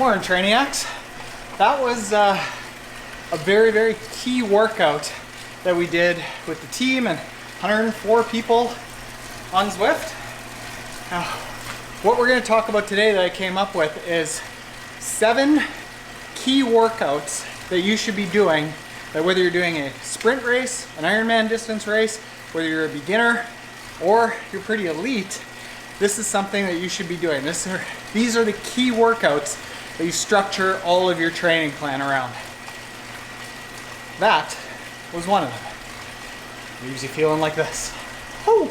Morning, Trainiacs. That was a very, very key workout that we did with the team and 104 people on Zwift. Now, what we're going to talk about today that I came up with is 7 key workouts that you should be doing, that whether you're doing a sprint race, an Ironman distance race, whether you're a beginner or you're pretty elite, this is something that you should be doing. These are the key workouts that you structure all of your training plan around. That was one of them. Leaves you feeling like this. Woo!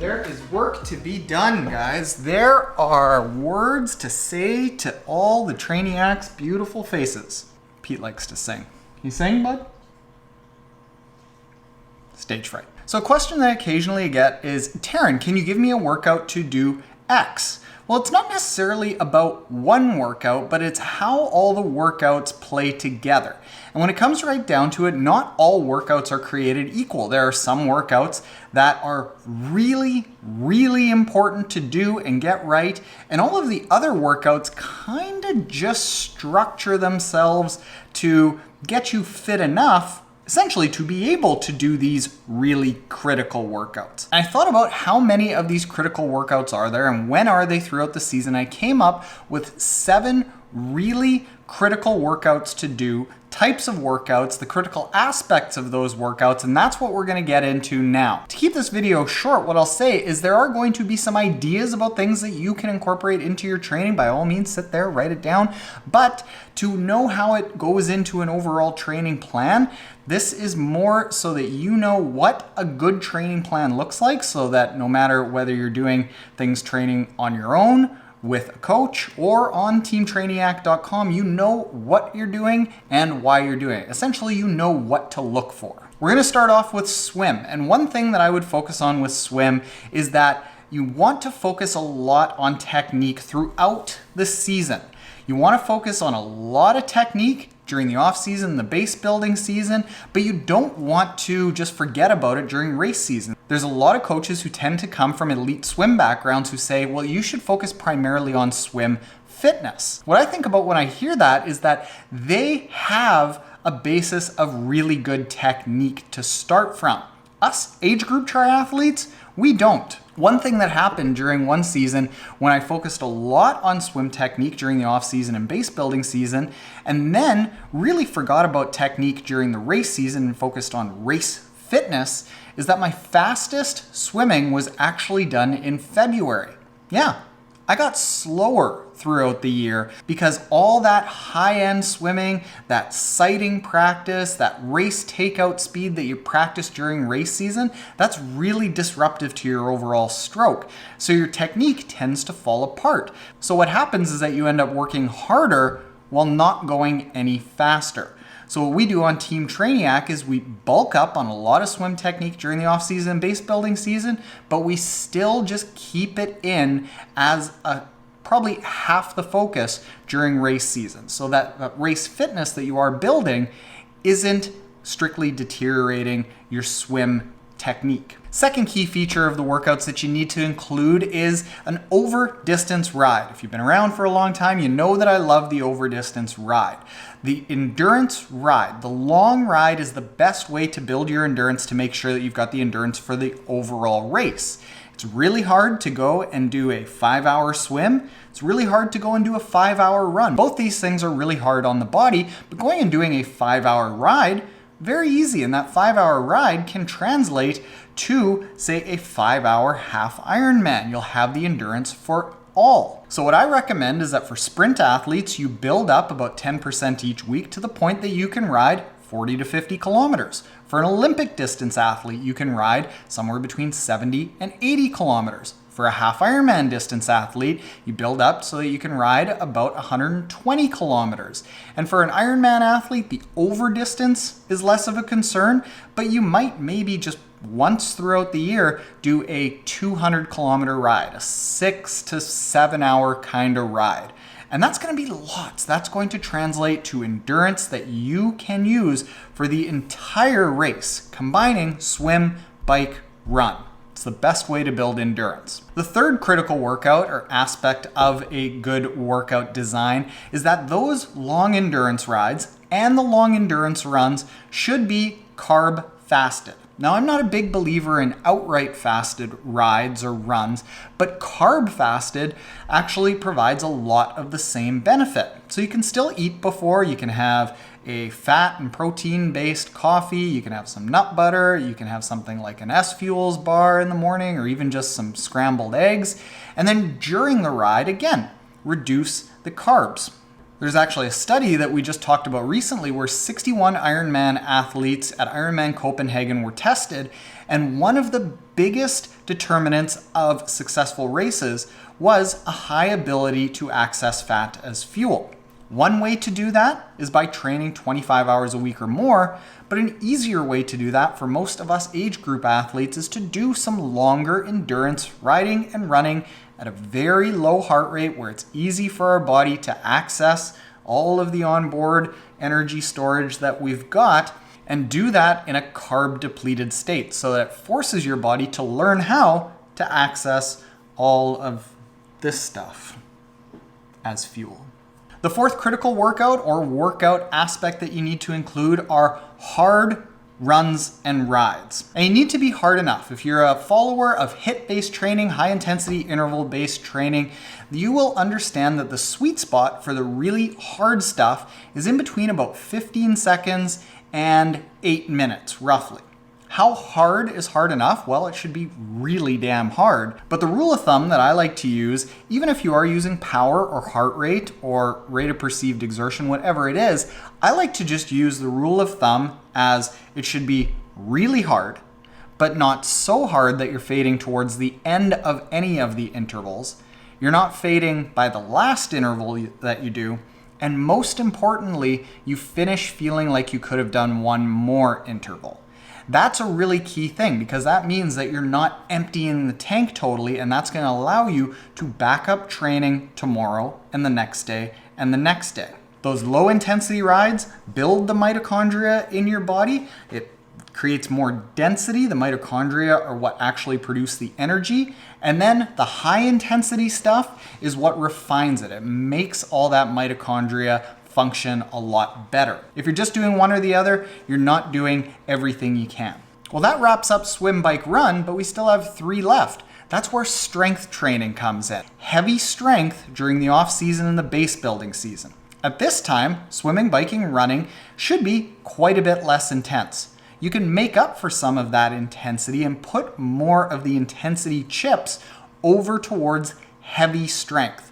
There is work to be done, guys. There are words to say to all the Trainiacs' beautiful faces. Pete likes to sing. You sing, bud? Stage fright. So a question that I occasionally get is, Taren, can you give me a workout to do X? Well, it's not necessarily about one workout, but it's how all the workouts play together. And when it comes right down to it, not all workouts are created equal. There are some workouts that are really, really important to do and get right. And all of the other workouts kind of just structure themselves to get you fit enough, essentially, to be able to do these really critical workouts. And I thought about how many of these critical workouts are there and when are they throughout the season. I came up with 7 really critical workouts to do, types of workouts, the critical aspects of those workouts, and that's what we're going to get into now. To keep this video short, what I'll say is there are going to be some ideas about things that you can incorporate into your training. By all means, sit there, write it down. But to know how it goes into an overall training plan, this is more so that you know what a good training plan looks like, so that no matter whether you're doing things training on your own, with a coach, or on teamtrainiac.com, you know what you're doing and why you're doing it. Essentially, you know what to look for. We're going to start off with swim. And one thing that I would focus on with swim is that you want to focus a lot on technique throughout the season. You want to focus on a lot of technique during the off season, the base building season, but you don't want to just forget about it during race season. There's a lot of coaches who tend to come from elite swim backgrounds who say, well, you should focus primarily on swim fitness. What I think about when I hear that is that they have a basis of really good technique to start from. Us age group triathletes, we don't. One thing that happened during one season when I focused a lot on swim technique during the off season and base building season, and then really forgot about technique during the race season and focused on race fitness, is that my fastest swimming was actually done in February. Yeah, I got slower throughout the year because all that high-end swimming, that sighting practice, that race takeout speed that you practice during race season, that's really disruptive to your overall stroke. So your technique tends to fall apart. So what happens is that you end up working harder while not going any faster. So what we do on Team Trainiac is we bulk up on a lot of swim technique during the off-season and base building season, but we still just keep it in as probably half the focus during race season. So that race fitness that you are building isn't strictly deteriorating your swim technique. Second key feature of the workouts that you need to include is an over distance ride. If you've been around for a long time, you know that I love the over distance ride. The endurance ride, the long ride, is the best way to build your endurance to make sure that you've got the endurance for the overall race. It's really hard to go and do a 5-hour swim. It's really hard to go and do a 5-hour run. Both these things are really hard on the body, but going and doing a 5-hour ride, very easy. And that 5-hour ride can translate to, say, a 5-hour half Ironman. You'll have the endurance for all. So what I recommend is that for sprint athletes, you build up about 10% each week to the point that you can ride 40 to 50 kilometers. For an Olympic distance athlete, you can ride somewhere between 70 and 80 kilometers. For a half Ironman distance athlete, you build up so that you can ride about 120 kilometers. And for an Ironman athlete, the over distance is less of a concern, but you might maybe just once throughout the year do a 200 kilometer ride, a 6 to 7 hour kind of ride. And that's going to be lots. That's going to translate to endurance that you can use for the entire race, combining swim, bike, run. It's the best way to build endurance. The third critical workout or aspect of a good workout design is that those long endurance rides and the long endurance runs should be carb fasted. Now, I'm not a big believer in outright fasted rides or runs, but carb fasted actually provides a lot of the same benefit. So you can still eat before, you can have a fat and protein based coffee, you can have some nut butter, you can have something like an S-Fuels bar in the morning, or even just some scrambled eggs. And then during the ride, again, reduce the carbs. There's actually a study that we just talked about recently where 61 Ironman athletes at Ironman Copenhagen were tested, and one of the biggest determinants of successful races was a high ability to access fat as fuel. One way to do that is by training 25 hours a week or more, but an easier way to do that for most of us age group athletes is to do some longer endurance riding and running at a very low heart rate where it's easy for our body to access all of the onboard energy storage that we've got, and do that in a carb depleted state so that it forces your body to learn how to access all of this stuff as fuel. The fourth critical workout or workout aspect that you need to include are hard runs and rides. And you need to be hard enough. If you're a follower of HIIT-based training, high intensity interval-based training, you will understand that the sweet spot for the really hard stuff is in between about 15 seconds and 8 minutes, roughly. How hard is hard enough? Well, it should be really damn hard. But the rule of thumb that I like to use, even if you are using power or heart rate or rate of perceived exertion, whatever it is, I like to just use the rule of thumb as it should be really hard, but not so hard that you're fading towards the end of any of the intervals. You're not fading by the last interval that you do. And most importantly, you finish feeling like you could have done one more interval. That's a really key thing because that means that you're not emptying the tank totally, and that's going to allow you to back up training tomorrow and the next day and the next day. Those low intensity rides build the mitochondria in your body. It creates more density. The mitochondria are what actually produce the energy. And then the high intensity stuff is what refines it. It makes all that mitochondria function a lot better. If you're just doing one or the other, you're not doing everything you can. Well, that wraps up swim, bike, run, but we still have 3 left. That's where strength training comes in. Heavy strength during the off season and the base building season. At this time, swimming, biking, and running should be quite a bit less intense. You can make up for some of that intensity and put more of the intensity chips over towards heavy strength.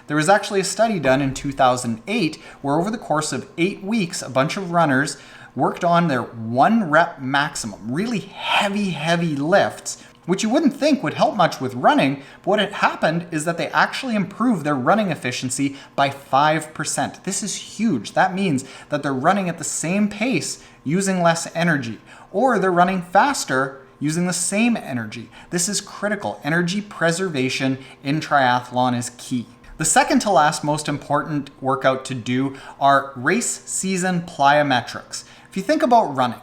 There was actually a study done in 2008 where over the course of 8 weeks, a bunch of runners worked on their 1 rep maximum, really heavy lifts, which you wouldn't think would help much with running, but what had happened is that they actually improved their running efficiency by 5%. This is huge. That means that they're running at the same pace using less energy, or they're running faster using the same energy. This is critical. Energy preservation in triathlon is key. The second to last most important workout to do are race season plyometrics. If you think about running,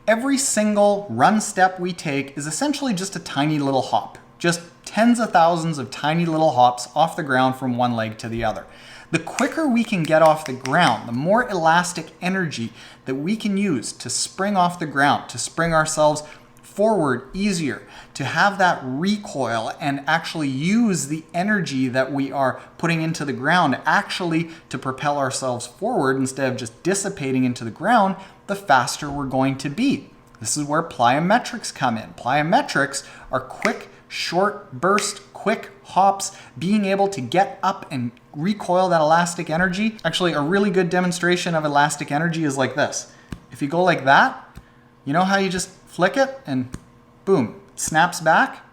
every single run step we take is essentially just a tiny little hop, just tens of thousands of tiny little hops off the ground from one leg to the other. The quicker we can get off the ground, the more elastic energy that we can use to spring off the ground, to spring ourselves forward easier, to have that recoil and actually use the energy that we are putting into the ground actually to propel ourselves forward instead of just dissipating into the ground, the faster we're going to be. This is where plyometrics come in. Plyometrics are quick, short burst, quick hops, being able to get up and recoil that elastic energy. Actually, a really good demonstration of elastic energy is like this. If you go like that, you know how you just flick it and boom, snaps back?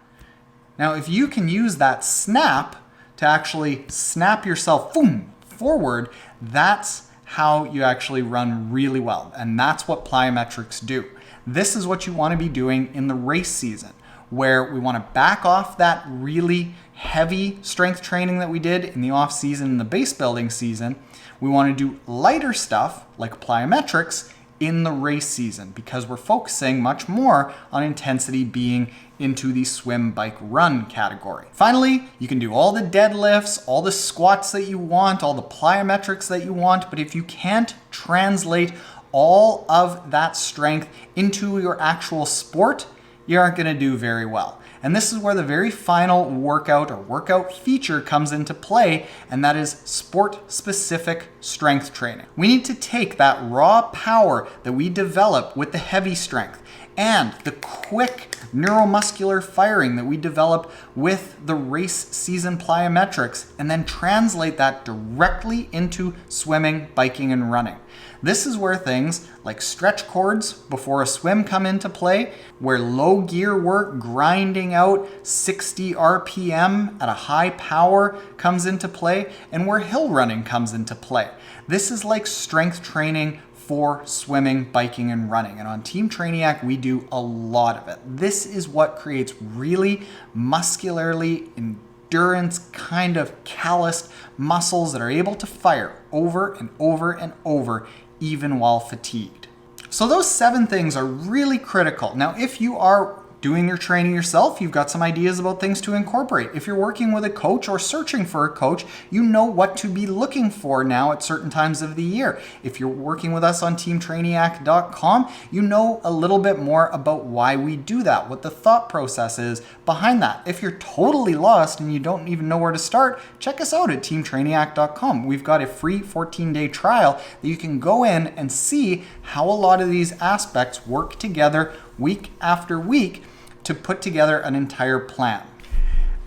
Now, if you can use that snap to actually snap yourself boom, forward, that's how you actually run really well. And that's what plyometrics do. This is what you want to be doing in the race season, where we want to back off that really heavy strength training that we did in the off season and the base building season. We want to do lighter stuff like plyometrics in the race season because we're focusing much more on intensity being into the swim, bike, run category. Finally, you can do all the deadlifts, all the squats that you want, all the plyometrics that you want, but if you can't translate all of that strength into your actual sport, you aren't gonna do very well. And this is where the very final workout or workout feature comes into play, and that is sport-specific strength training. We need to take that raw power that we develop with the heavy strength and the quick neuromuscular firing that we develop with the race season plyometrics and then translate that directly into swimming, biking, and running. This is where things like stretch cords before a swim come into play, where low gear work, grinding out 60 RPM at a high power comes into play, and where hill running comes into play. This is like strength training for swimming, biking, and running. And on Team Trainiac, we do a lot of it. This is what creates really muscularly endurance kind of calloused muscles that are able to fire over and over and over, even while fatigued. So those 7 things are really critical. Now, if you are doing your training yourself, you've got some ideas about things to incorporate. If you're working with a coach or searching for a coach, you know what to be looking for now at certain times of the year. If you're working with us on teamtrainiac.com, you know a little bit more about why we do that, what the thought process is behind that. If you're totally lost and you don't even know where to start, check us out at teamtrainiac.com. We've got a free 14-day trial that you can go in and see how a lot of these aspects work together week after week to put together an entire plan.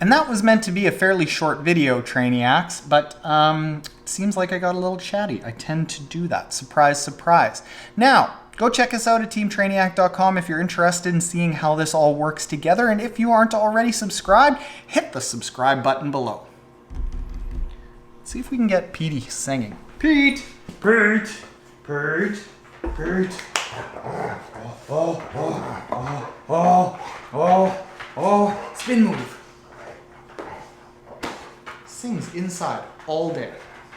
And that was meant to be a fairly short video, Trainiacs, but it seems like I got a little chatty. I tend to do that. Surprise, surprise. Now, go check us out at teamtrainiac.com if you're interested in seeing how this all works together. And if you aren't already subscribed, hit the subscribe button below. Let's see if we can get Petey singing. Pete! Pete! Pete! Pete! Spin move. Sings inside all day.